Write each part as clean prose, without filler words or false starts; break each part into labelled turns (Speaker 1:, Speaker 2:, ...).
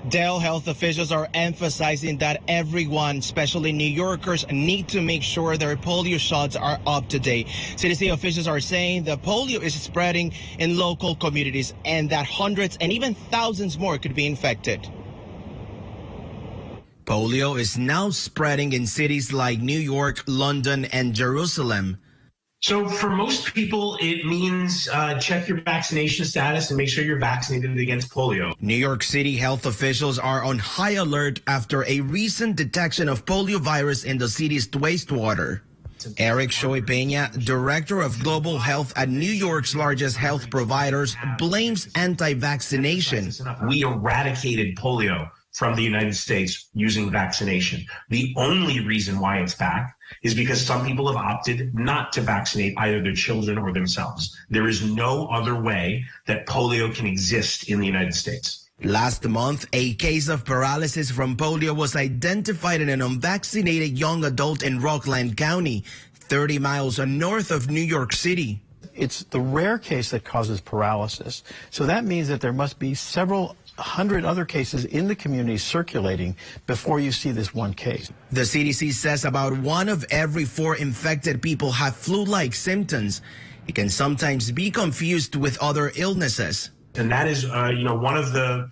Speaker 1: Dell health officials are emphasizing that everyone, especially New Yorkers, need to make sure their polio shots are up to date. CDC officials are saying the polio is spreading in local communities and that hundreds and even thousands more could be infected. Polio is now spreading in cities like New York, London, and Jerusalem.
Speaker 2: So for most people, it means check your vaccination status and make sure you're vaccinated against polio.
Speaker 1: New York City health officials are on high alert after a recent detection of polio virus in the city's wastewater. Eric Shoy Peña, director of global health at New York's largest health providers, blames anti-vaccination.
Speaker 2: We eradicated polio from the United States using vaccination. The only reason why it's back is because some people have opted not to vaccinate either their children or themselves. There is no other way that polio can exist in the United States.
Speaker 1: Last month, a case of paralysis from polio was identified in an unvaccinated young adult in Rockland County, 30 miles north of New York City.
Speaker 3: It's the rare case that causes paralysis. So that means that there must be several hundred other cases in the community circulating before you see this one case.
Speaker 1: The CDC says about 1 of every 4 infected people have flu-like symptoms. It can sometimes be confused with other illnesses.
Speaker 2: And that is, one of the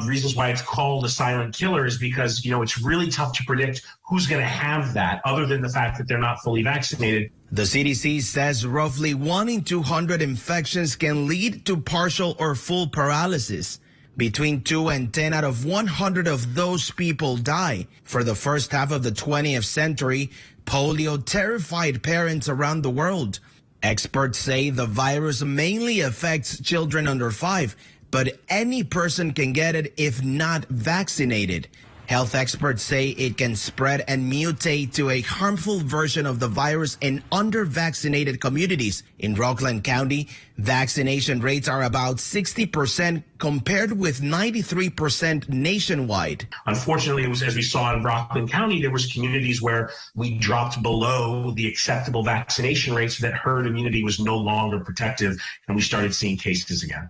Speaker 2: reasons why it's called a silent killer is because, it's really tough to predict who's going to have that other than the fact that they're not fully vaccinated.
Speaker 1: The CDC says roughly 1 in 200 infections can lead to partial or full paralysis. Between 2 and 10 out of 100 of those people die. For the first half of the 20th century, polio terrified parents around the world. Experts say the virus mainly affects children under 5, but any person can get it if not vaccinated. Health experts say it can spread and mutate to a harmful version of the virus in under-vaccinated communities. In Rockland County, vaccination rates are about 60% compared with 93% nationwide.
Speaker 2: Unfortunately, it was, as we saw in Rockland County, there was communities where we dropped below the acceptable vaccination rates, that herd immunity was no longer protective, and we started seeing cases again.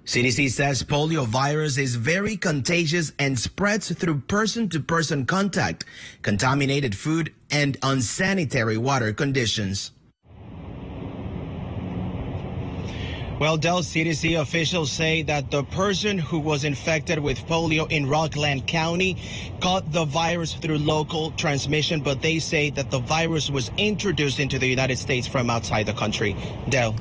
Speaker 1: CDC says polio virus is very contagious and spreads through person-to-person contact, contaminated food, and unsanitary water conditions. Well, Dell CDC officials say that the person who was infected with polio in Rockland County caught the virus through local transmission, but they say that the virus was introduced into the United States from outside the country. Dell.